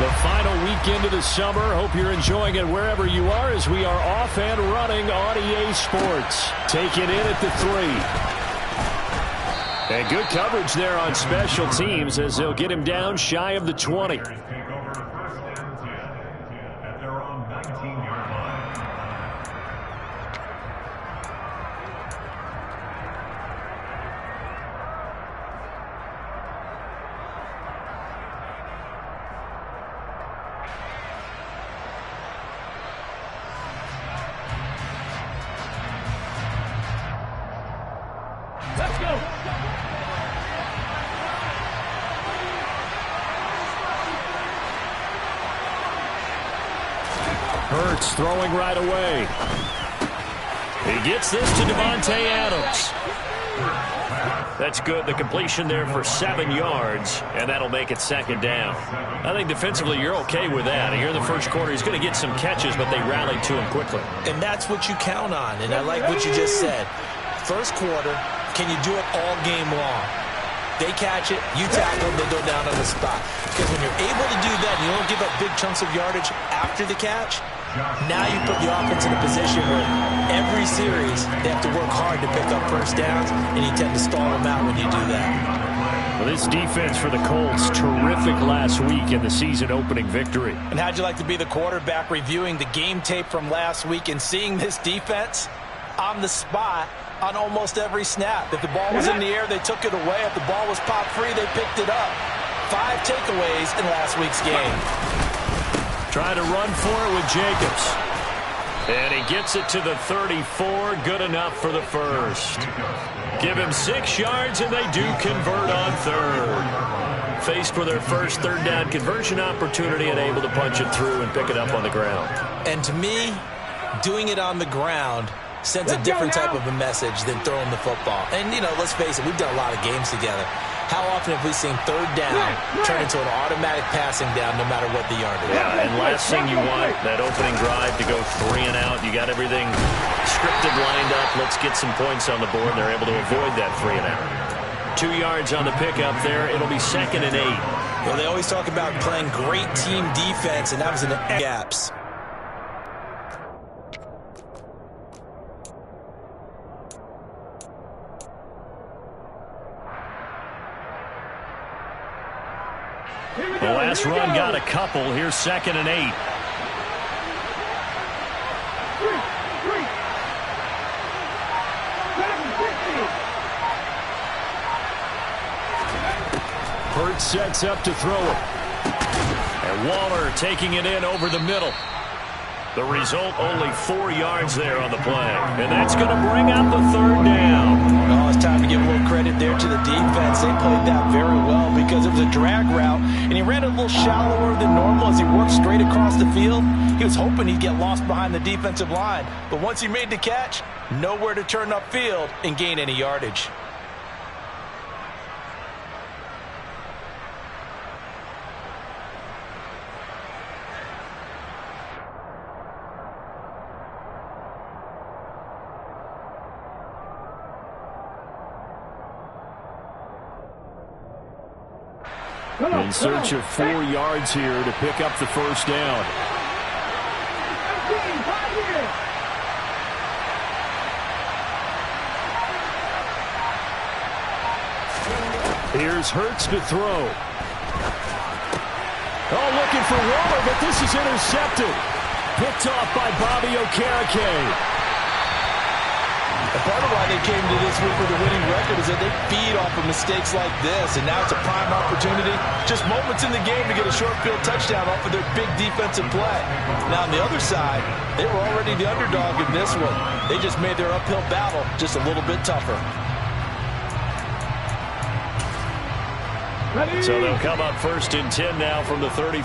The final weekend of the summer. Hope you're enjoying it wherever you are as we are off and running on EA Sports. Take it in at the 3. And good coverage there on special teams as they'll get him down shy of the 20. Let's go. Hurts throwing right away. He gets this to Devontae Adams. That's good. The completion there for 7 yards, and that'll make it second down. I think defensively you're okay with that. Here in the first quarter, he's going to get some catches, but they rallied to him quickly. And that's what you count on, and I like what you just said. First quarter, can you do it all game long? They catch it, you tackle them, they go down on the spot. Because when you're able to do that, you don't give up big chunks of yardage after the catch, now you put the offense in a position where every series they have to work hard to pick up first downs, and you tend to stall them out when you do that. Well, this defense for the Colts, terrific last week in the season-opening victory. And how'd you like to be the quarterback reviewing the game tape from last week and seeing this defense on the spot on almost every snap? If the ball was in the air, they took it away. If the ball was popped free, they picked it up. 5 takeaways in last week's game. Trying to run for it with Jacobs. And he gets it to the 34. Good enough for the first. Give him 6 yards, and they do convert on third. Faced with their first third down conversion opportunity and able to punch it through and pick it up on the ground. And to me, doing it on the ground sends a different type of a message than throwing the football. And, you know, let's face it, we've done a lot of games together. How often have we seen third down turn into an automatic passing down no matter what the yardage is? Yeah, and last thing you want, that opening drive to go 3 and out. You got everything scripted, lined up. Let's get some points on the board. They're able to avoid that 3 and out. 2 yards on the pickup there. It'll be 2nd and 8. Well, they always talk about playing great team defense, and that was in the gaps. The last run got a couple. Here's 2nd and 8. Hurts sets up to throw it. And Waller taking it in over the middle. The result, only 4 yards there on the play. And that's going to bring up the 3rd down. Well, it's time to give a little credit there to the defense. They played that very well because it was a drag route, and he ran a little shallower than normal as he worked straight across the field. He was hoping he'd get lost behind the defensive line. But once he made the catch, nowhere to turn upfield and gain any yardage. In search of 4 yards here to pick up the first down. Here's Hurts to throw. Oh, looking for Waller, but this is intercepted. Picked off by Bobby Okereke. And part of why they came to this week with a winning record is that they feed off of mistakes like this, and now it's a prime opportunity, just moments in the game to get a short field touchdown off of their big defensive play. Now on the other side, they were already the underdog in this one. They just made their uphill battle just a little bit tougher. So they'll come up 1st and 10 now from the 33.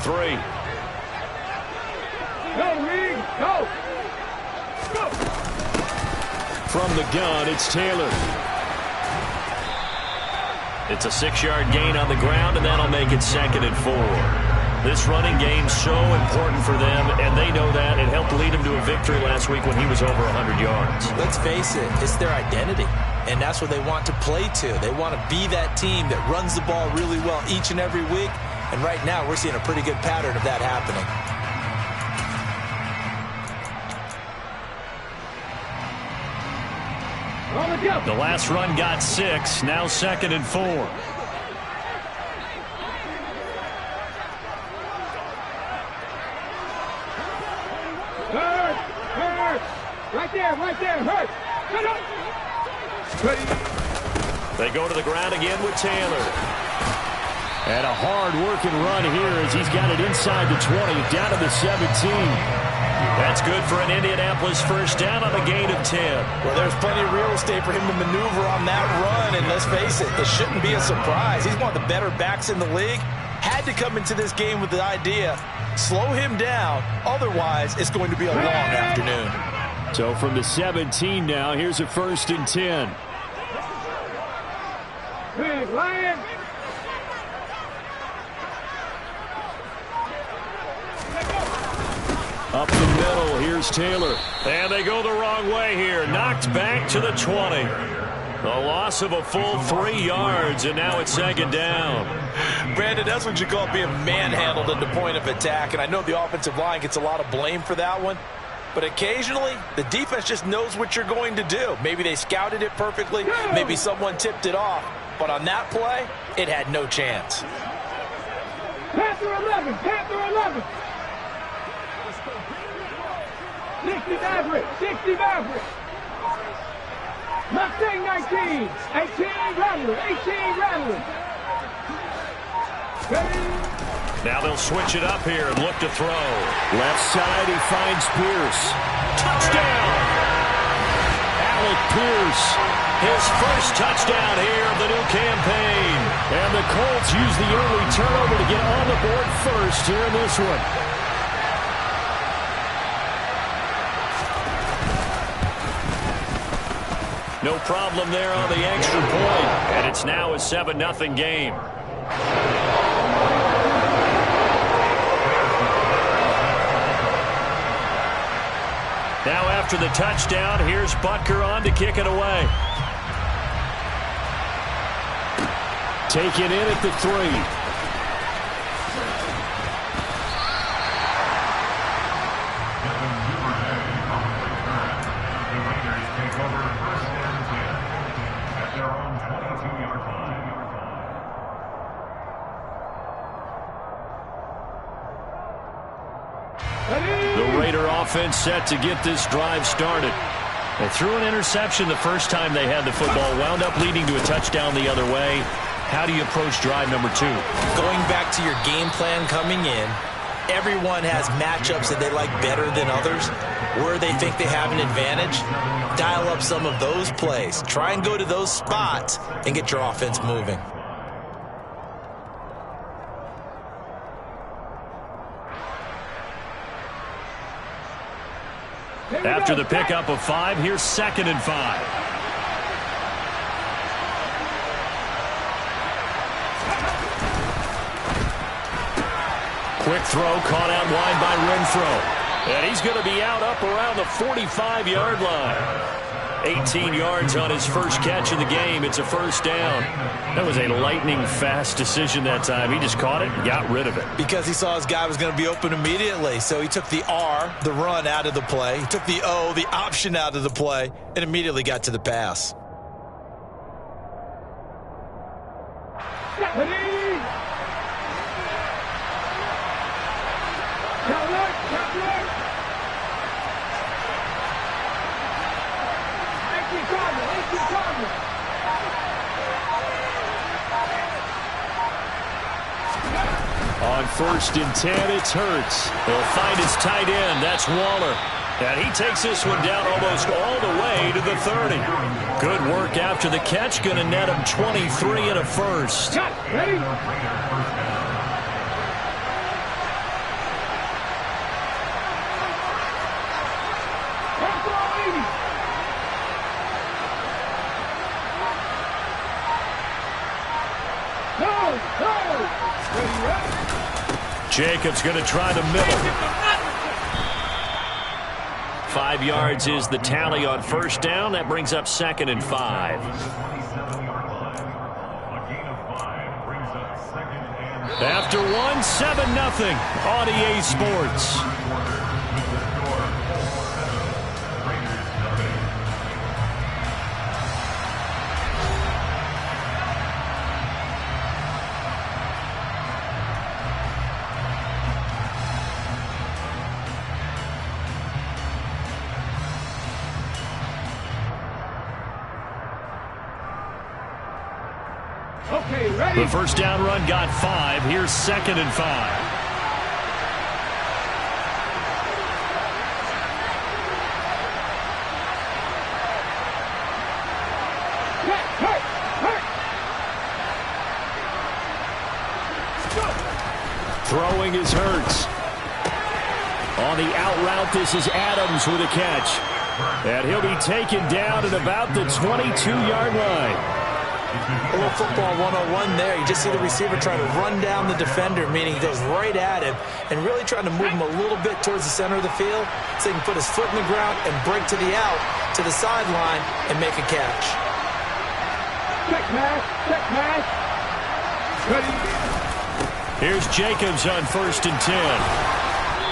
Go, Reed, go! Go! From the gun, it's Taylor. It's a 6-yard gain on the ground, and that'll make it 2nd and 4. This running game's so important for them, and they know that. It helped lead them to a victory last week when he was over 100 yards. Let's face it, it's their identity, and that's what they want to play to. They want to be that team that runs the ball really well each and every week And right now, we're seeing a pretty good pattern of that happening. The last run got 6. Now 2nd and 4. Hurt! Right there, hurt! They go to the ground again with Taylor. And a hard-working run here as he's got it inside the 20, down to the 17. That's good for an Indianapolis first down on a gain of 10. Well, there's plenty of real estate for him to maneuver on that run, and let's face it, it shouldn't be a surprise. He's one of the better backs in the league. Had to come into this game with the idea, slow him down, otherwise it's going to be a long afternoon. So from the 17 now, here's a 1st and 10. Big Lion! Up the middle, here's Taylor. And they go the wrong way here. Knocked back to the 20. A loss of a full 3 yards, and now it's 2nd down. Brandon, that's what you call being manhandled at the point of attack, and I know the offensive line gets a lot of blame for that one. But occasionally, the defense just knows what you're going to do. Maybe they scouted it perfectly. Maybe someone tipped it off. But on that play, it had no chance. Panther 11! 60 Maverick! Mustang 19! 18 Rattler! Now they'll switch it up here and look to throw. Left side, he finds Pierce. Touchdown! Alec Pierce, his first touchdown here of the new campaign. And the Colts use the early turnover to get on the board first here in this one. No problem there on the extra point. And it's now a 7-0 game. Now after the touchdown, here's Butker on to kick it away. Taken in at the 3. Offense set to get this drive started. They threw an interception the first time they had the football, wound up leading to a touchdown the other way. How do you approach drive number 2? Going back to your game plan coming in, everyone has matchups that they like better than others, where they think they have an advantage. Dial up some of those plays. Try and go to those spots and get your offense moving. After the pickup of 5, here's 2nd and 5. Quick throw caught out wide by Renfro. And he's going to be out up around the 45-yard line. 18 yards on his first catch of the game. It's a first down. That was a lightning-fast decision that time. He just caught it and got rid of it. Because he saw his guy was going to be open immediately. So he took the R, the run, out of the play. He took the O, the option, out of the play, and immediately got to the pass. On 1st and 10, it's Hurts. He'll find his tight end. That's Waller. And he takes this one down almost all the way to the 30. Good work after the catch. Going to net him 23 and a first. Ready? Jacobs going to try the middle. 5 yards is the tally on first down. That brings up 2nd and 5. After 1, It's 7-0 on EA Sports. Okay, ready? The first down run got 5. Here's 2nd and 5. Throwing is Hurts. On the out route, this is Adams with a catch. And he'll be taken down at about the 22-yard line. A little football 101 there. You just see the receiver trying to run down the defender, meaning he goes right at him and really trying to move him a little bit towards the center of the field so he can put his foot in the ground and break to the out, to the sideline, and make a catch. Check pass. Ready? Here's Jacobs on 1st and 10.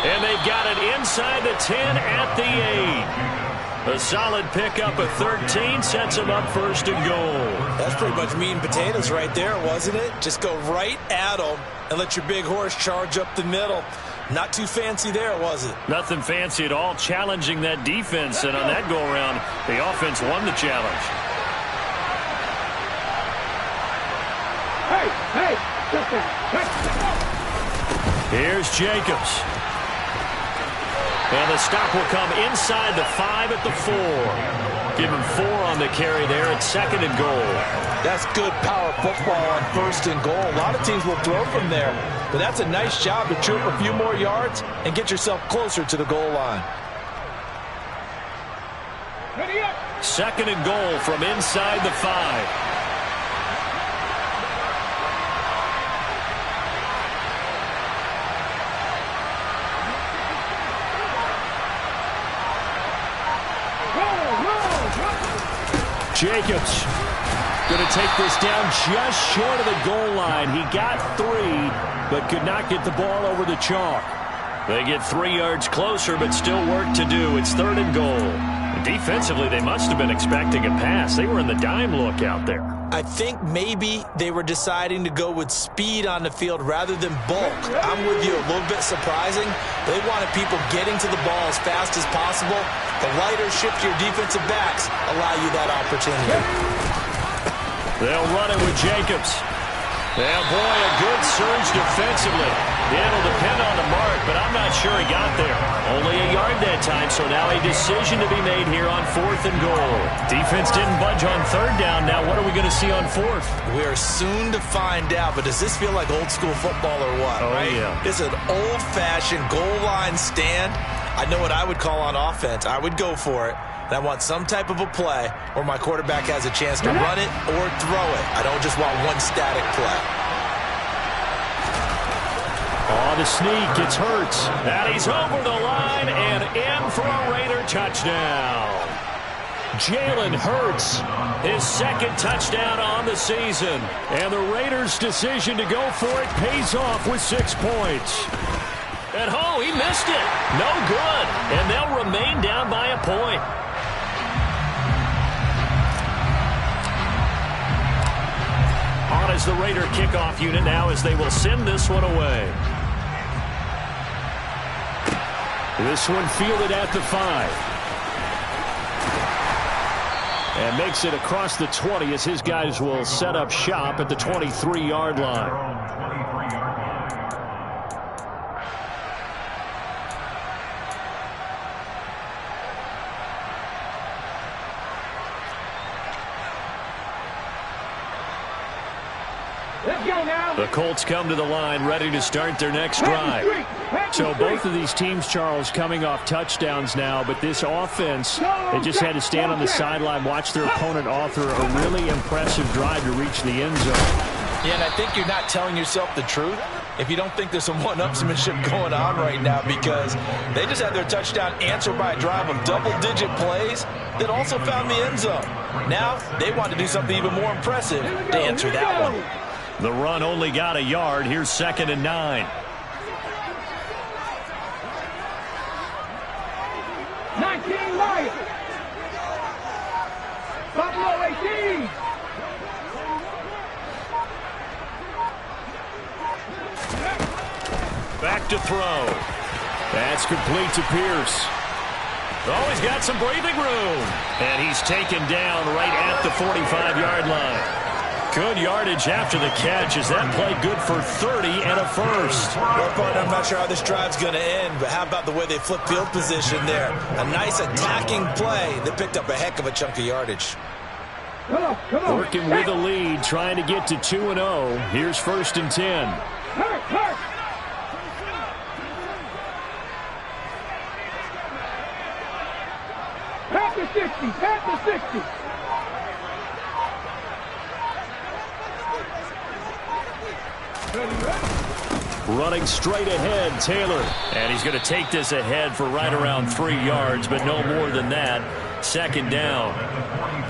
And they've got it inside the 10 at the 8. A solid pickup of 13 sets them up 1st and goal. That's pretty much meat and potatoes right there, wasn't it? Just go right at them and let your big horse charge up the middle. Not too fancy there, was it? Nothing fancy at all, challenging that defense. And on that go-around, the offense won the challenge. Hey, Here's Jacobs. And the stop will come inside the 5 at the 4. Give him 4 on the carry there at 2nd and goal. That's good power football on 1st and goal. A lot of teams will throw from there, but that's a nice job to troop a few more yards and get yourself closer to the goal line. Ready up. 2nd and goal from inside the 5. Jacobs going to take this down just short of the goal line. He got 3, but could not get the ball over the chalk. They get 3 yards closer, but still work to do. It's 3rd and goal. Defensively, they must have been expecting a pass. They were in the dime look out there. I think maybe they were deciding to go with speed on the field rather than bulk. I'm with you, a little bit surprising. They wanted people getting to the ball as fast as possible. The lighter, shiftier defensive backs allow you that opportunity. They'll run it with Jacobs. And boy, a good surge defensively. It'll depend on the mark, but I'm not sure he got there. Only a yard that time, so now a decision to be made here on 4th and goal. Defense didn't budge on 3rd down. Now what are we going to see on 4th? We are soon to find out, but does this feel like old school football or what? Oh, right? Yeah. It's an old-fashioned goal line stand. I know what I would call on offense. I would go for it. And I want some type of a play where my quarterback has a chance to run it or throw it. I don't just want one static play. On the sneak, it's Hurts. And he's over the line and in for a Raider touchdown. Jalen Hurts, his 2nd touchdown on the season. And the Raiders' decision to go for it pays off with 6 points. And oh, he missed it. No good. And they'll remain down by a point. On as the Raider kickoff unit now as they will send this one away. This one fielded at the 5. And makes it across the 20 as his guys will set up shop at the 23-yard line. The Colts come to the line ready to start their next drive. So both of these teams, Charles, coming off touchdowns now, but this offense, they just had to stand on the sideline, watch their opponent author a really impressive drive to reach the end zone. Yeah, and I think you're not telling yourself the truth if you don't think there's some one-upsmanship going on right now, because they just had their touchdown answered by a drive of double-digit plays that also found the end zone. Now they want to do something even more impressive to answer that one. The run only got a yard. Here's 2nd and 9. back to throw. That's complete to Pierce. Oh, he's got some breathing room. And he's taken down right at the 45-yard line. Good yardage after the catch as that play good for 30 and a first. Well, partner, I'm not sure how this drive's going to end, but how about the way they flip field position there? A nice attacking play that picked up a heck of a chunk of yardage. Come on. Working with a lead, trying to get to 2-0. Here's 1st and 10. Hurt. Pat the 60. Running straight ahead, Taylor. And he's going to take this ahead for right around 3 yards, but no more than that. 2nd down.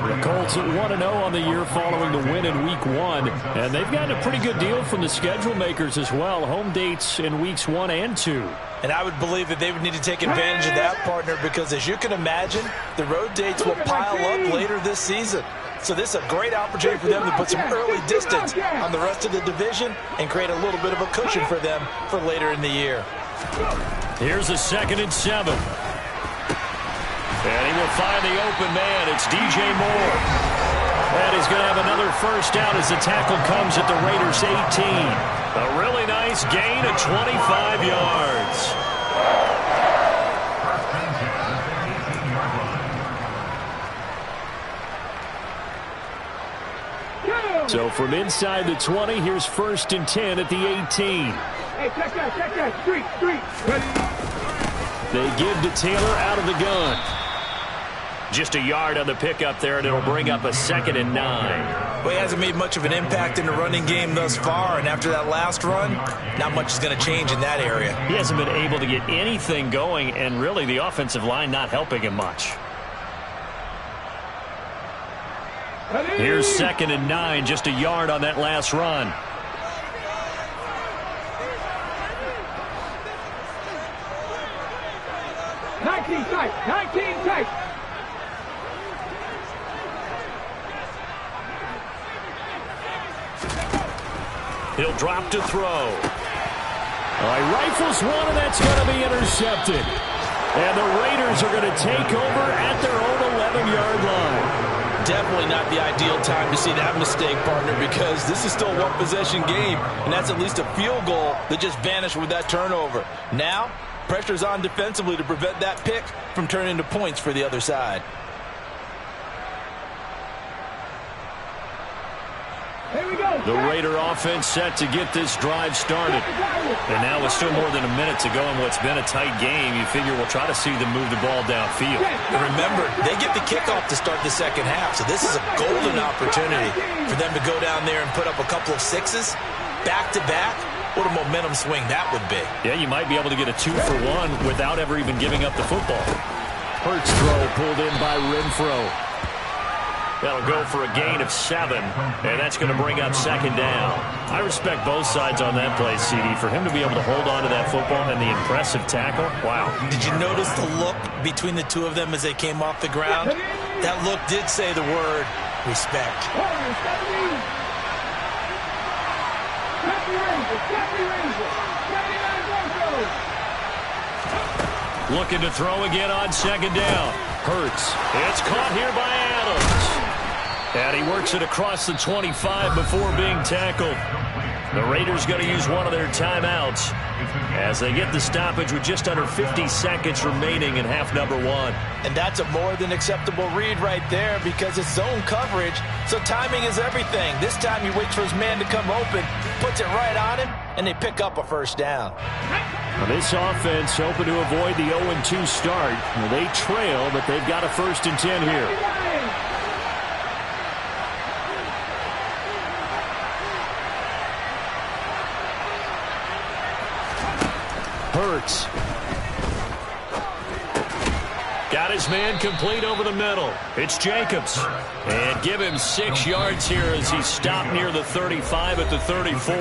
The Colts at 1-0 on the year following the win in Week 1. And they've gotten a pretty good deal from the schedule makers as well. Home dates in Weeks 1 and 2. And I would believe that they would need to take advantage of that, partner, because as you can imagine, the road dates will pile up later this season. So this is a great opportunity for them to put some early distance on the rest of the division and create a little bit of a cushion for them for later in the year. Here's a 2nd and 7. And he will find the open man. It's DJ Moore. And he's going to have another first down as the tackle comes at the Raiders' 18. A really nice gain of 25 yards. So from inside the 20, here's 1st and 10 at the 18. Hey, check that. Street. They give to Taylor out of the gun. Just a yard on the pickup there, and it'll bring up a 2nd and 9. Well, he hasn't made much of an impact in the running game thus far, and after that last run, not much is going to change in that area. He hasn't been able to get anything going, and really the offensive line not helping him much. Here's 2nd and 9, just a yard on that last run. Nineteen tight. He'll drop to throw. All right, rifles one, and that's going to be intercepted. And the Raiders are going to take over at their own 11-yard line. Definitely not the ideal time to see that mistake, partner, because this is still a one-possession game, and that's at least a field goal that just vanished with that turnover. Now, pressure's on defensively to prevent that pick from turning into points for the other side. Here we go. The Raider offense set to get this drive started. And now with still more than a minute to go in what's been a tight game, you figure we'll try to see them move the ball downfield. And remember, they get the kickoff to start the second half, so this is a golden opportunity for them to go down there and put up a couple of sixes back-to-back. What a momentum swing that would be. Yeah, you might be able to get a 2-for-1 without ever even giving up the football. Hurts throw pulled in by Renfro. That'll go for a gain of 7, and that's going to bring up 2nd down. I respect both sides on that play, CD. For him to be able to hold on to that football and the impressive tackle, wow. Did you notice the look between the two of them as they came off the ground? That look did say the word respect. Looking to throw again on 2nd down. Hurts. It's caught here by Adams. And he works it across the 25 before being tackled. The Raiders going to use one of their timeouts as they get the stoppage with just under 50 seconds remaining in half number 1. And that's a more than acceptable read right there because it's zone coverage, so timing is everything. This time he waits for his man to come open, puts it right on him, and they pick up a first down. Now this offense hoping to avoid the 0-2 start. Well, they trail, but they've got a 1st and 10 here. Hurts. Got his man complete over the middle. It's Jacobs. And give him 6 yards here as he's stopped near the 35 at the 34.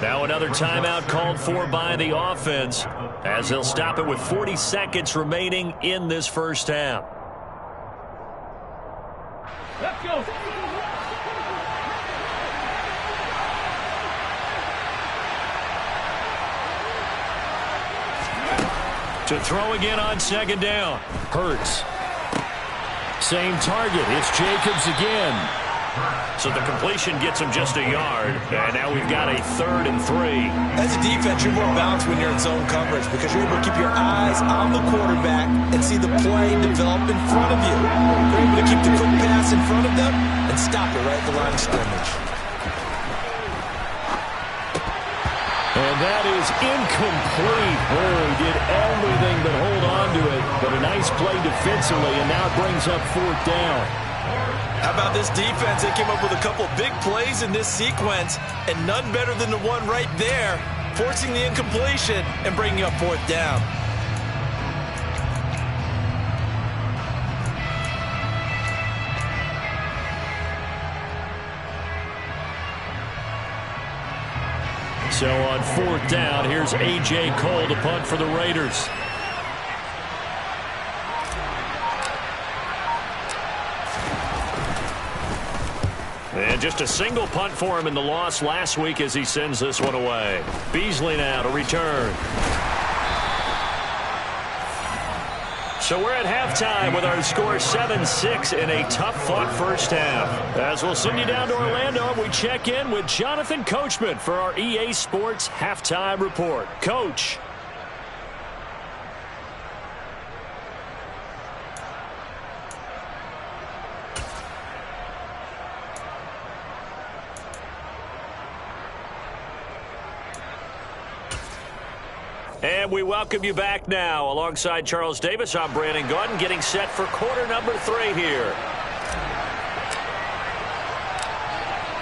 Now another timeout called for by the offense as they'll stop it with 40 seconds remaining in this first half. Let's go. To throw again on second down. Hurts. Same target. It's Jacobs again. So the completion gets him just a yard. And now we've got a 3rd and 3. As a defense, you're more balanced when you're in zone coverage because you're able to keep your eyes on the quarterback and see the play develop in front of you. You're able to keep the quick pass in front of them and stop it right at the line of scrimmage. And that is incomplete. Oh, he did everything but hold on to it. But a nice play defensively, and now it brings up 4th down. How about this defense? They came up with a couple of big plays in this sequence, and none better than the one right there, forcing the incompletion and bringing up 4th down. So on 4th down, here's A.J. Cole to punt for the Raiders. And just a single punt for him in the loss last week as he sends this one away. Beasley now to return. So we're at halftime with our score 7-6 in a tough-fought first half. As we'll send you down to Orlando, we check in with Jonathan Coachman for our EA Sports Halftime Report. Coach. And we welcome you back now. Alongside Charles Davis, I'm Brandon Gaudin, getting set for quarter number 3 here.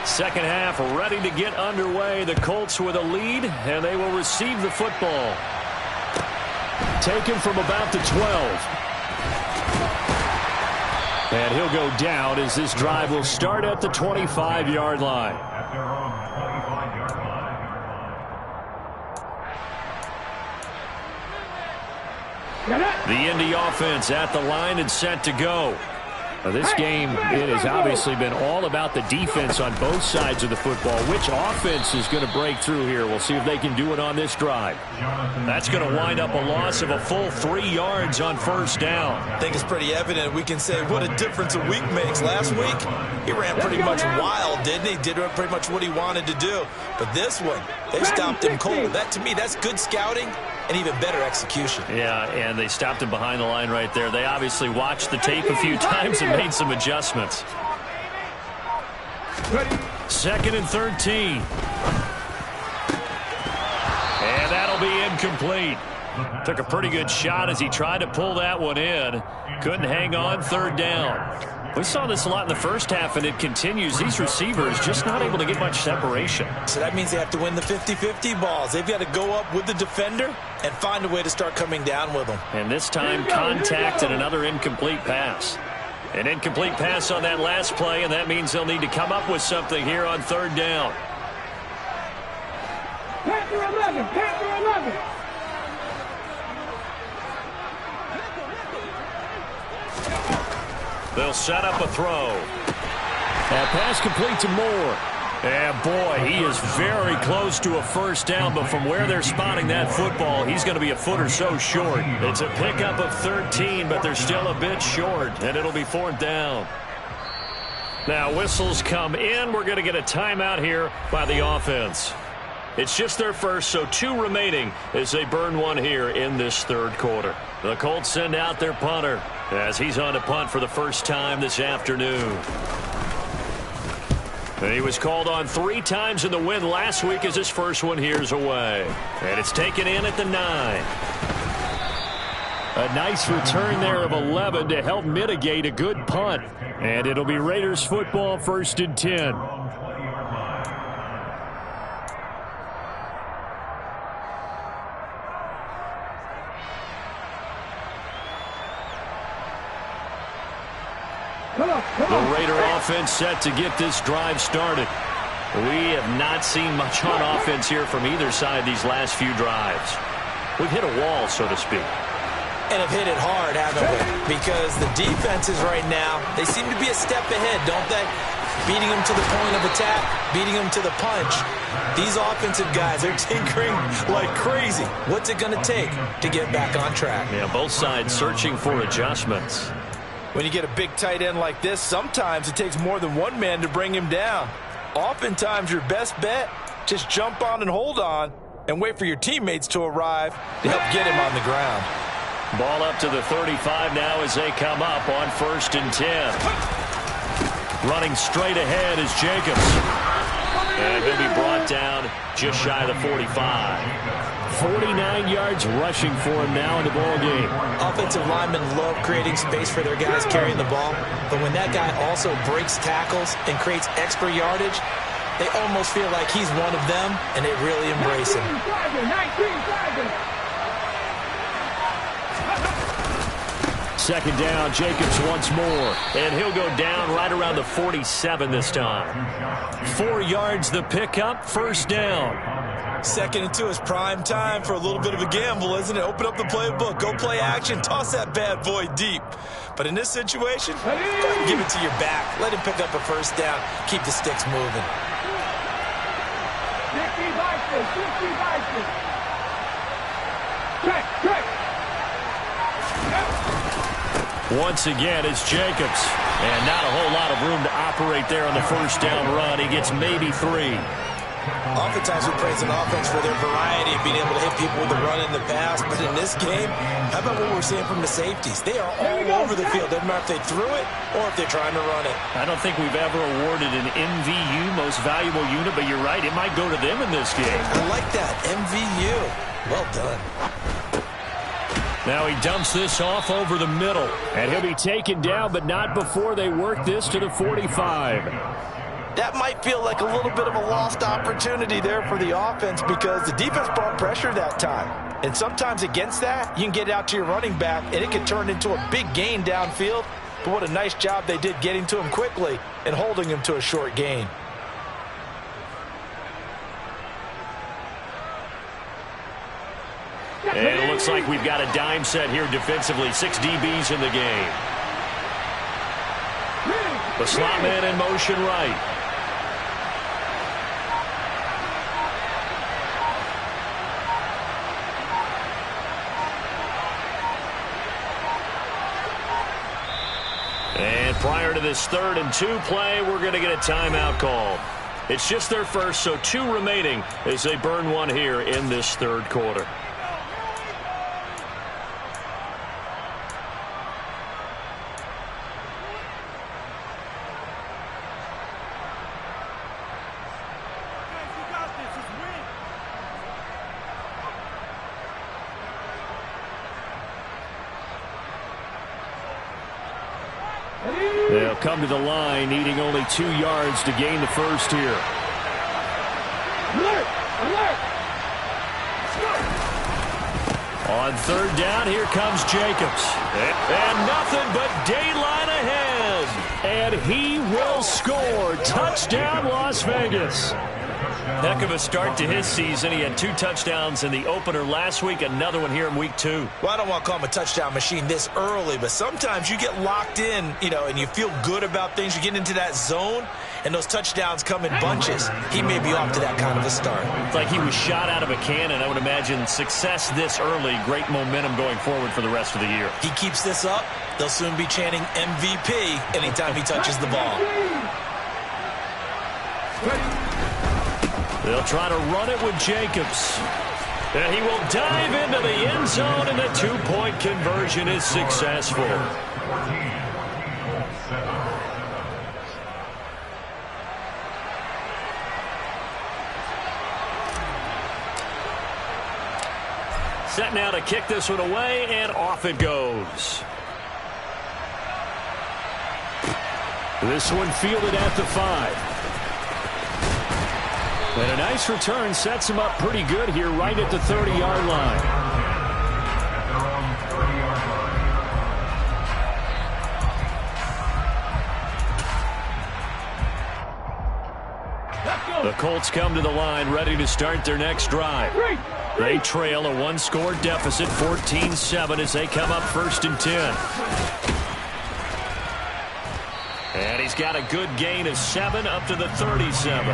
Second half ready to get underway. The Colts with a lead, and they will receive the football. Taken from about the 12. And he'll go down as this drive will start at the 25-yard line. The Indy offense at the line and set to go. Now this game, it has obviously been all about the defense on both sides of the football. Which offense is going to break through here? We'll see if they can do it on this drive. That's going to wind up a loss of a full 3 yards on first down. I think it's pretty evident. We can say what a difference a week makes. Last week, he ran pretty much wild, didn't he? Did pretty much what he wanted to do. But this one, they stopped him cold. That, to me, that's good scouting and even better execution. Yeah, and they stopped him behind the line right there. They obviously watched the tape a few times and made some adjustments. 2nd and 13. And that'll be incomplete. Took a pretty good shot as he tried to pull that one in. Couldn't hang on. 3rd down. We saw this a lot in the first half, and it continues. These receivers just not able to get much separation. So that means they have to win the 50-50 balls. They've got to go up with the defender and find a way to start coming down with them. And this time, contact and another incomplete pass. An incomplete pass on that last play, and that means they'll need to come up with something here on 3rd down. Panther 11, Panther 11. They'll set up a throw. That pass complete to Moore. And boy, he is very close to a first down, but from where they're spotting that football, he's going to be a foot or so short. It's a pickup of 13, but they're still a bit short, and it'll be 4th down. Now whistles come in. We're going to get a timeout here by the offense. It's just their first, so 2 remaining as they burn one here in this 3rd quarter. The Colts send out their punter as he's on to punt for the first time this afternoon. And he was called on 3 times in the win last week as his first one here's away. And it's taken in at the 9. A nice return there of 11 to help mitigate a good punt. And it'll be Raiders football, 1st and 10. The Raider offense set to get this drive started. We have not seen much on offense here from either side these last few drives. We've hit a wall, so to speak. And have hit it hard, haven't we? Because the defenses right now, they seem to be a step ahead, don't they? beating them to the point of attack, beating them to the punch. These offensive guys, they're tinkering like crazy. What's it going to take to get back on track? Yeah, both sides searching for adjustments. When you get a big tight end like this, sometimes it takes more than one man to bring him down. Oftentimes, your best bet, just jump on and hold on and wait for your teammates to arrive to help get him on the ground. Ball up to the 35 now as they come up on 1st and 10. Running straight ahead is Jacobs. And he'll be brought down just shy of the 45. 49 yards rushing for him now in the ball game. Offensive linemen love creating space for their guys carrying the ball, but when that guy also breaks tackles and creates extra yardage, they almost feel like he's one of them, and they really embrace him. 2nd down, Jacobs once more, and he'll go down right around the 47 this time. 4 yards the pickup, 1st down. 2nd and 2 is prime time for a little bit of a gamble, isn't it? Open up the playbook, go play action, toss that bad boy deep. But in this situation, go ahead and give it to your back. Let him pick up a 1st down, keep the sticks moving. Once again, it's Jacobs. And not a whole lot of room to operate there on the 1st down run. He gets maybe 3. Oftentimes we praise an offense for their variety of being able to hit people with the run in the pass. But in this game, how about what we're seeing from the safeties? They are all over the field. Doesn't matter if they threw it or if they're trying to run it. I don't think we've ever awarded an MVU, most valuable unit, but you're right. It might go to them in this game. I like that. MVU. Well done. Now he dumps this off over the middle. And he'll be taken down, but not before they work this to the 45. That might feel like a little bit of a lost opportunity there for the offense because the defense brought pressure that time. And sometimes against that, you can get out to your running back, and it can turn into a big gain downfield. But what a nice job they did getting to him quickly and holding him to a short gain. And it looks like we've got a dime set here defensively. 6 DBs in the game. The slot man in motion right. And prior to this 3rd and 2 play, we're going to get a timeout called. It's just their first, so 2 remaining as they burn one here in this 3rd quarter. They'll come to the line, needing only 2 yards to gain the first here. Alert! Alert! On 3rd down, here comes Jacobs. And nothing but daylight ahead. And he will score. Touchdown, Las Vegas. Heck of a start to his season. He had 2 touchdowns in the opener last week, another one here in week 2. Well, I don't want to call him a touchdown machine this early, but sometimes you get locked in, and you feel good about things. You get into that zone, and those touchdowns come in bunches. He may be off to that kind of a start. It's like he was shot out of a cannon. I would imagine success this early, great momentum going forward for the rest of the year. He keeps this up, they'll soon be chanting MVP anytime he touches the ball. They'll try to run it with Jacobs. And he will dive into the end zone, and the 2-point conversion is successful. Set now to kick this one away, and off it goes. This one fielded at the 5. And a nice return sets him up pretty good here right at the 30-yard line. The Colts come to the line ready to start their next drive. They trail a 1-score deficit, 14-7 as they come up 1st and 10. And he's got a good gain of 7 up to the 37.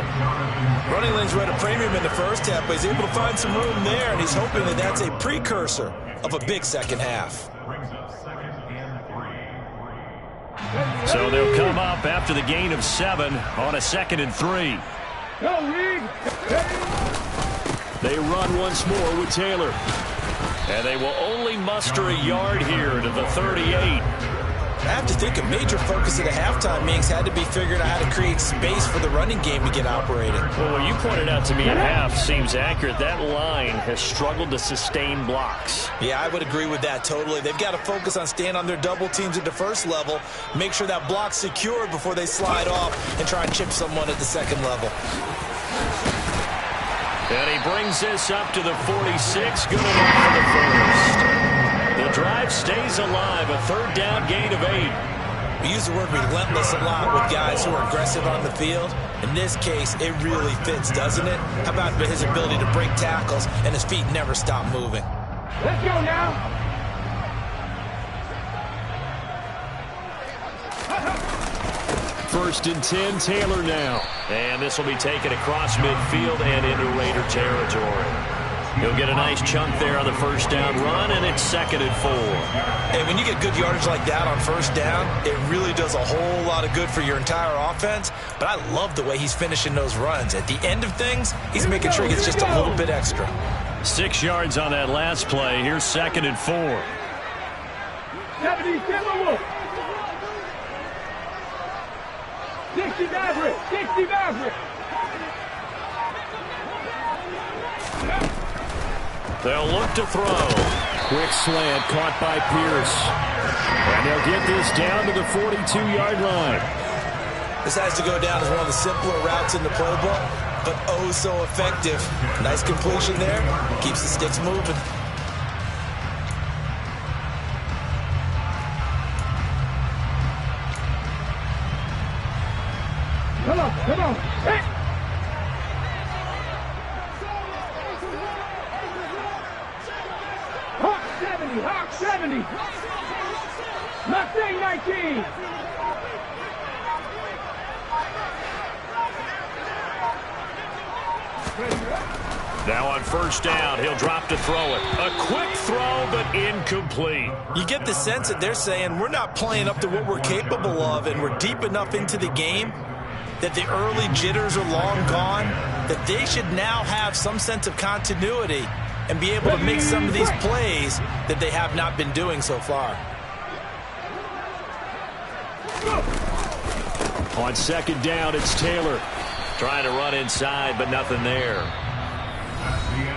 Running lanes were at a premium in the first half, but he's able to find some room there, and he's hoping that that's a precursor of a big second half. So they'll come up after the gain of 7 on a 2nd and 3. They run once more with Taylor. And they will only muster a yard here to the 38. I have to think a major focus at the halftime meetings had to be figuring out how to create space for the running game to get operating. Well, what you pointed out to me at half seems accurate. That line has struggled to sustain blocks. Yeah, I would agree with that totally. They've got to focus on staying on their double teams at the first level, make sure that block's secured before they slide off and try and chip someone at the second level. And he brings this up to the 46. Good enough for the first. The drive stays alive. A 3rd down gain of 8. We use the word relentless a lot with guys who are aggressive on the field. In this case, it really fits, doesn't it? How about his ability to break tackles and his feet never stop moving? Let's go now. First and 10, Taylor now. And this will be taken across midfield and into Raider territory. He'll get a nice chunk there on the first down run, and it's 2nd and 4. Hey, when you get good yardage like that on first down, it really does a whole lot of good for your entire offense. But I love the way he's finishing those runs. At the end of things, he's making sure he gets just a little bit extra. 6 yards on that last play. Here's 2nd and 4. 70, 60 Maverick, 60 Maverick. They'll look to throw. Quick slant caught by Pierce. And they'll get this down to the 42-yard line. This has to go down as one of the simpler routes in the playbook, but oh so effective. Nice completion there. Keeps the sticks moving. Come on. Hey. Hawk 70. Mustang 19. Now on first down, he'll drop to throw it. A quick throw, but incomplete. You get the sense that they're saying we're not playing up to what we're capable of, and we're deep enough into the game that the early jitters are long gone, that they should now have some sense of continuity and be able to make some of these plays that they have not been doing so far. On 2nd down, it's Taylor. Trying to run inside, but nothing there.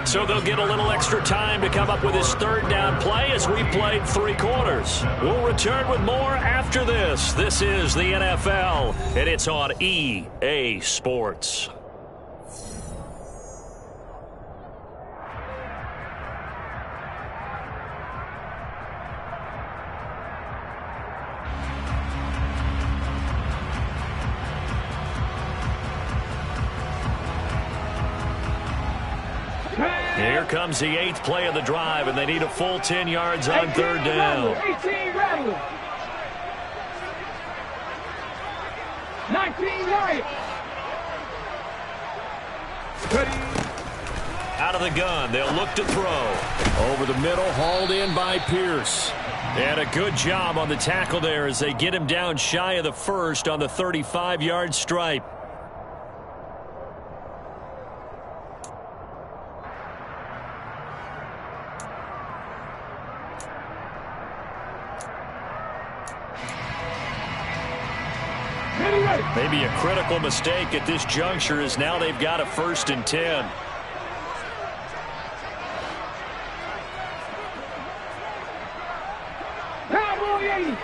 So they'll get a little extra time to come up with his 3rd down play as we played 3 quarters. We'll return with more after this. This is the NFL, and it's on EA Sports. Here comes the 8th play of the drive, and they need a full 10 yards on 3rd down. 18 Rattler. 19 Wyatt. Out of the gun, they'll look to throw. Over the middle, hauled in by Pierce. And a good job on the tackle there as they get him down shy of the first on the 35-yard stripe. Maybe a critical mistake at this juncture as now they've got a 1st and 10. Cowboy 80.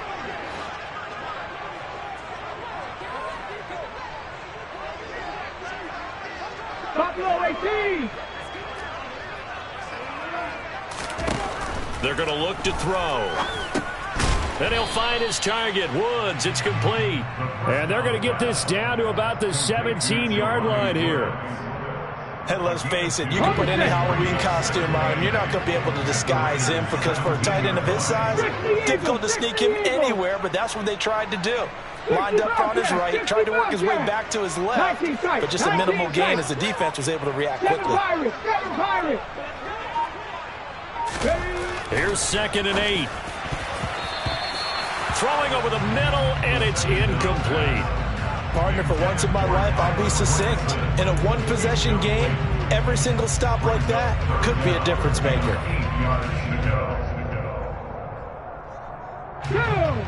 Buffalo 18. They're going to look to throw. And he'll find his target, Woods. It's complete. And they're going to get this down to about the 17-yard line here. And let's face it, you can put any Halloween costume on him. You're not going to be able to disguise him because for a tight end of his size, difficult to sneak him anywhere, but that's what they tried to do. lined up on his right, tried to work his way back to his left, but just a minimal gain as the defense was able to react quickly. Here's 2nd and 8. Throwing over the middle, and it's incomplete. Partner, for once in my life, I'll be succinct. In a one-possession game, every single stop like that could be a difference maker.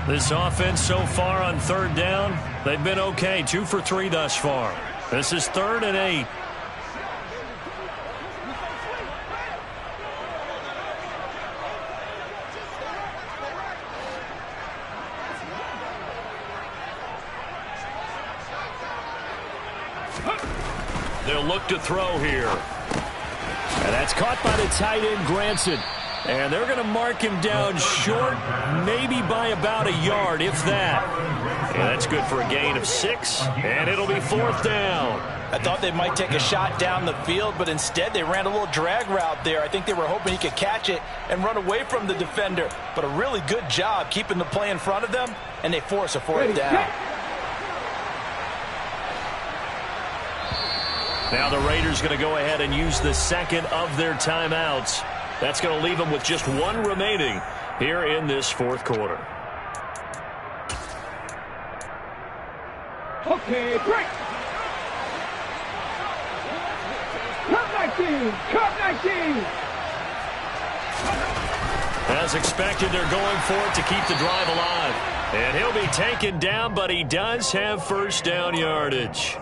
This offense so far on 3rd down, they've been okay. 2 for 3 thus far. This is 3rd and 8. They'll look to throw here. And that's caught by the tight end, Granson. And they're going to mark him down short, maybe by about a yard, if that. And that's good for a gain of 6, and it'll be 4th down. I thought they might take a shot down the field, but instead they ran a little drag route there. I think they were hoping he could catch it and run away from the defender. But a really good job keeping the play in front of them, and they force a 4th down. Now the Raiders going to go ahead and use the 2nd of their timeouts. That's going to leave them with just 1 remaining here in this 4th quarter. Okay, break. Cut 19. Cut 19. As expected, they're going for it to keep the drive alive. And he'll be taken down, but he does have 1st down yardage.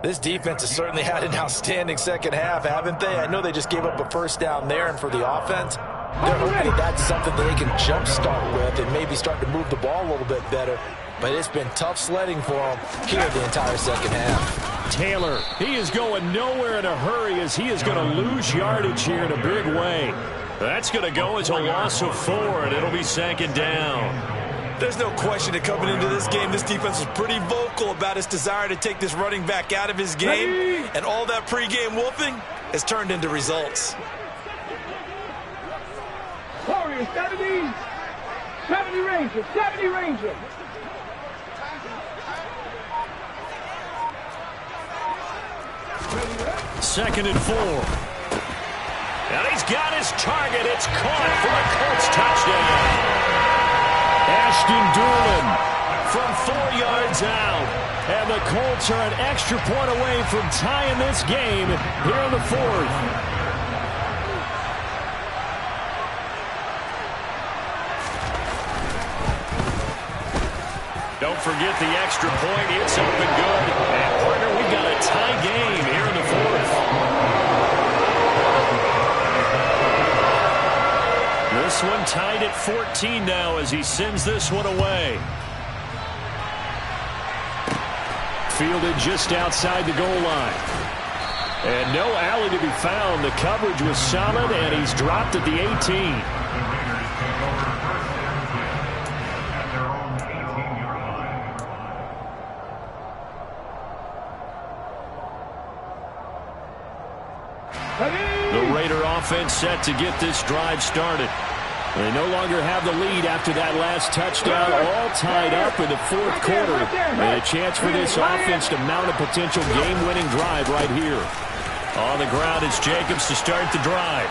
This defense has certainly had an outstanding second half, haven't they? I know they just gave up a 1st down there, and for the offense, they're hoping that that's something that they can jumpstart with and maybe start to move the ball a little bit better. But it's been tough sledding for them here the entire second half. Taylor, he is going nowhere in a hurry as he is going to lose yardage here in a big way. That's going to go as a loss of 4, and it'll be 2nd down. There's no question that coming into this game, this defense was pretty vocal about its desire to take this running back out of his game. And all that pregame wolfing has turned into results. Warriors, 70. 70 Rangers. 70 Rangers. Second and 4. And he's got his target. It's caught for a Colts touchdown. Ashton Doolin from 4 yards out. And the Colts are an extra point away from tying this game here in the 4th. Don't forget the extra point. It's up and good. And, partner, we've got a tie game here in the 4th. This one tied at 14 now as he sends this one away. Fielded just outside the goal line. And no alley to be found. The coverage was solid, and he's dropped at the 18. The Raider offense set to get this drive started. They no longer have the lead after that last touchdown, all tied up in the 4th quarter. And a chance for this offense to mount a potential game-winning drive right here. On the ground, it's Jacobs to start the drive.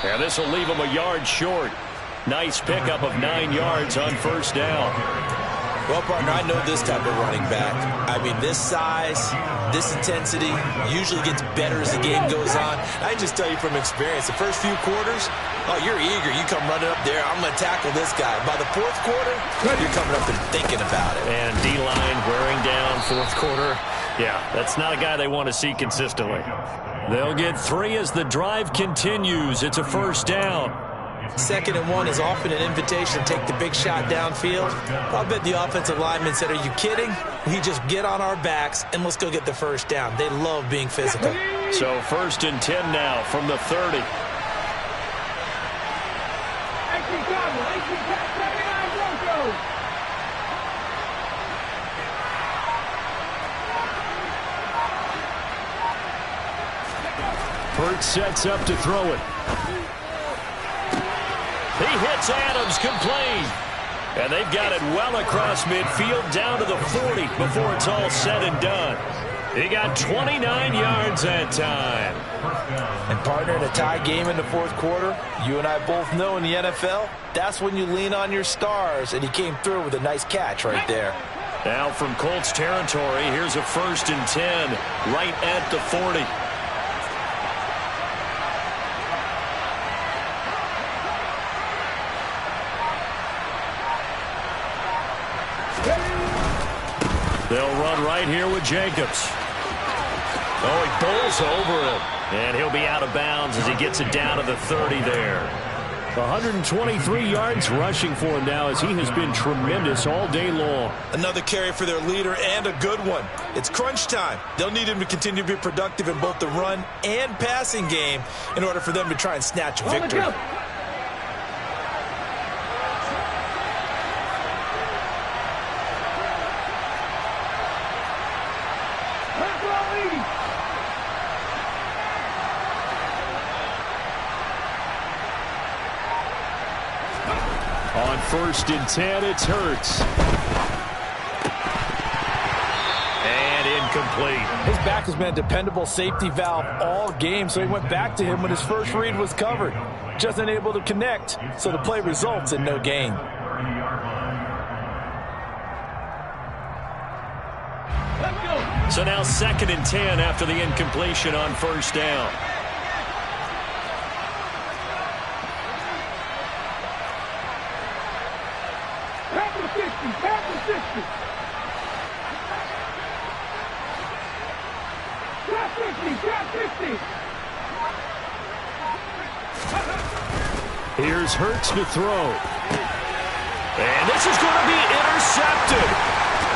And this will leave him a yard short. Nice pickup of 9 yards on 1st down. Well, partner, I know this type of running back. I mean, this size, this intensity usually gets better as the game goes on. I just tell you from experience, the first few quarters, oh, you're eager. You come running up there, I'm going to tackle this guy. By the 4th quarter, you're coming up and thinking about it. And D-line wearing down 4th quarter. Yeah, that's not a guy they want to see consistently. They'll get 3 as the drive continues. It's a 1st down. 2nd and 1 is often an invitation to take the big shot downfield. I'll bet the offensive lineman said, are you kidding? We just get on our backs and let's go get the 1st down. They love being physical. So 1st and 10 now from the 30. Burt sets up to throw it. He hits Adams, complete. And they've got it well across midfield down to the 40 before it's all said and done. He got 29 yards that time. And partner, in a tie game in the fourth quarter, you and I both know in the NFL, that's when you lean on your stars, and he came through with a nice catch right there. Now from Colts territory, here's a 1st and 10 right at the 40. They'll run right here with Jacobs. Oh, he bowls over him. And he'll be out of bounds as he gets it down to the 30 there. 123 yards rushing for him now as he has been tremendous all day long. Another carry for their leader and a good one. It's crunch time. They'll need him to continue to be productive in both the run and passing game in order for them to try and snatch a victory. On 1st and 10, it's Hurts. And incomplete. His back has been a dependable safety valve all game, so he went back to him when his first read was covered. Just unable to connect, so the play results in no gain. So now 2nd and 10 after the incompletion on 1st down. Here's Hurts to throw. And this is going to be intercepted.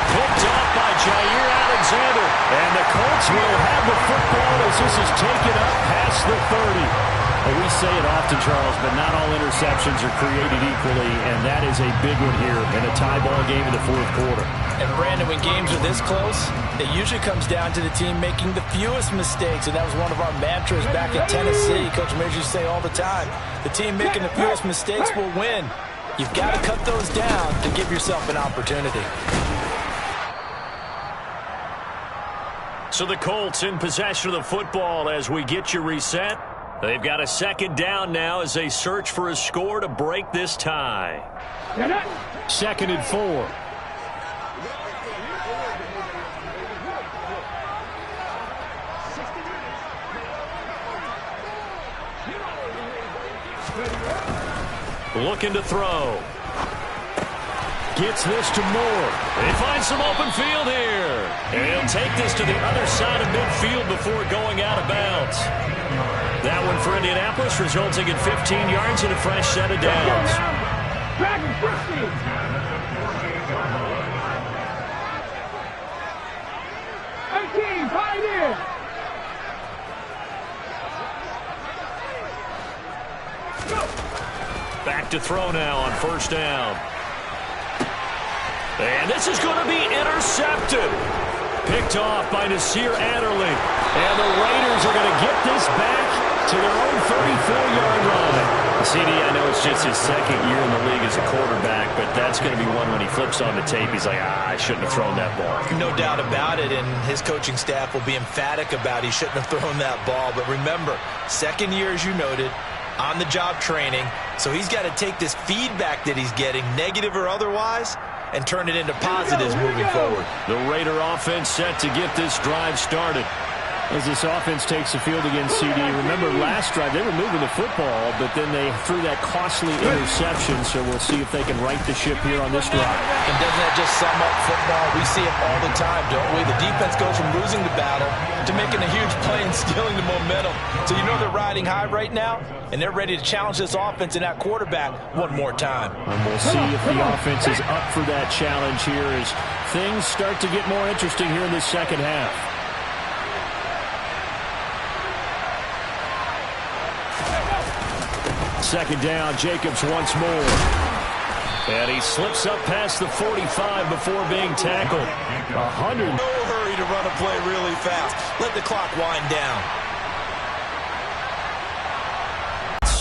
Picked off by Jair Alexander. And the Colts will have the football as this is taken up past the 30. Well, we say it often, Charles, but not all interceptions are created equally, and that is a big one here in a tie ball game in the fourth quarter. And, Brandon, when games are this close, it usually comes down to the team making the fewest mistakes, and that was one of our mantras back in Tennessee. Coach Major used to say all the time, the team making the fewest mistakes will win. You've got to cut those down to give yourself an opportunity. So the Colts in possession of the football as we get you reset. They've got a 2nd down now as they search for a score to break this tie. 2nd and 4. Looking to throw. Gets this to Moore. He finds some open field here. And he'll take this to the other side of midfield before going out of bounds. That one for Indianapolis, resulting in 15 yards and a fresh set of downs. Back to throw now on 1st down. And this is going to be intercepted. Picked off by Nasir Adderley. And the Raiders are going to get this back to their own 34-yard line. CD, I know it's just his 2nd year in the league as a quarterback, but that's going to be one when he flips on the tape. He's like, I shouldn't have thrown that ball. No doubt about it, and his coaching staff will be emphatic about he shouldn't have thrown that ball. But remember, 2nd year, as you noted, on-the-job training, so he's got to take this feedback that he's getting, negative or otherwise, and turn it into positives moving forward. The Raider offense set to get this drive started. As this offense takes the field against CD. Remember last drive, they were moving the football, but then they threw that costly interception, so we'll see if they can right the ship here on this drive. And doesn't that just sum up football? We see it all the time, don't we? The defense goes from losing the battle to making a huge play and stealing the momentum. So you know they're riding high right now, and they're ready to challenge this offense and that quarterback one more time. And we'll see if the offense is up for that challenge here as things start to get more interesting here in this second half. Second down, Jacobs once more. And he slips up past the 45 before being tackled. 100. No hurry to run a play really fast. Let the clock wind down.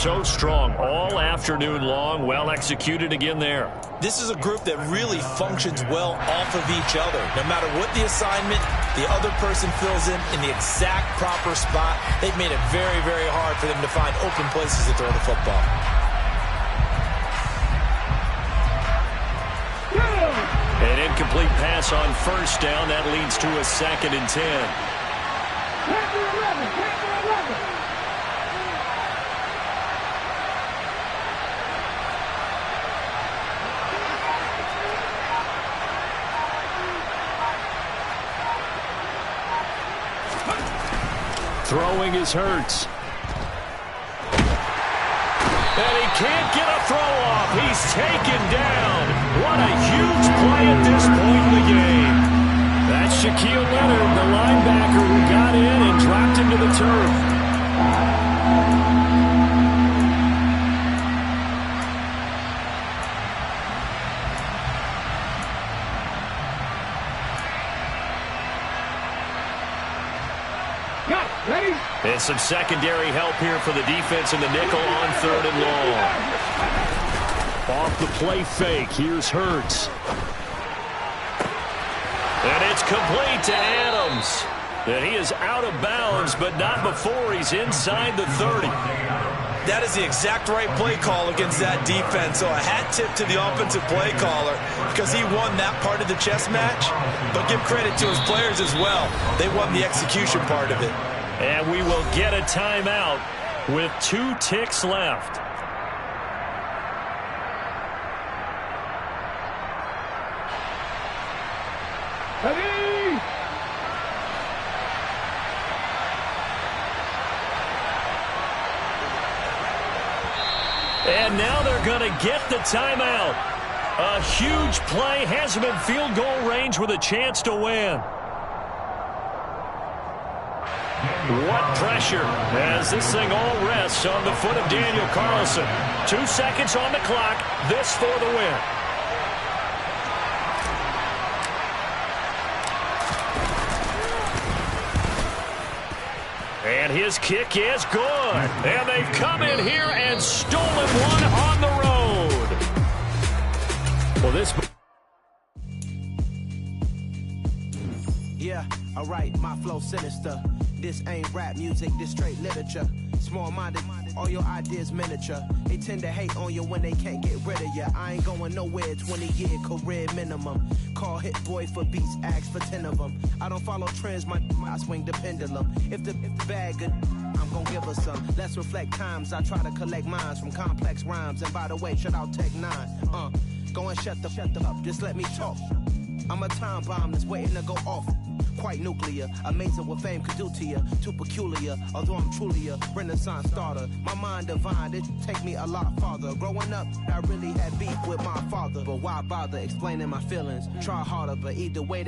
so strong all afternoon long. Well executed again there. This is a group that really functions well off of each other. No matter what the assignment, the other person fills in the exact proper spot. They've made it very, very hard for them to find open places to throw the football. An incomplete pass on first down. That leads to a 2nd and 10. Throwing is Hurts. And he can't get a throw off. He's taken down. What a huge play at this point in the game. That's Shaquille Leonard, the linebacker who got in and dropped him to the turf. And some secondary help here for the defense in the nickel on 3rd and long. Off the play fake, here's Hurts. And it's complete to Adams. And he is out of bounds, but not before he's inside the 30. That is the exact right play call against that defense. So a hat tip to the offensive play caller because he won that part of the chess match. But give credit to his players as well. They won the execution part of it. And we will get a timeout with 2 ticks left. Ready? And now they're going to get the timeout. A huge play has him in field goal range with a chance to win. What pressure as this thing all rests on the foot of Daniel Carlson. 2 seconds on the clock. This for the win. And his kick is good. And they've come in here and stolen one on the road. Well, this... Yeah, alright, my flow sinister. This ain't rap music, this straight literature. Small-minded, all your ideas miniature. They tend to hate on you when they can't get rid of you. I ain't going nowhere, 20-year career minimum. Call Hit Boy for beats, ask for 10 of them. I don't follow trends, I swing the pendulum. If the bag good, I'm gonna give her some. Let's reflect times, I try to collect minds from complex rhymes. And by the way, shout out Tech 9. Go and shut the up, just let me talk. I'm a time bomb that's waiting to go off. Quite nuclear, amazing what fame could do to you. Too peculiar, although I'm truly a renaissance starter. My mind divine, it take me a lot farther. Growing up, I really had beef with my father. But why bother explaining my feelings? Try harder, but either way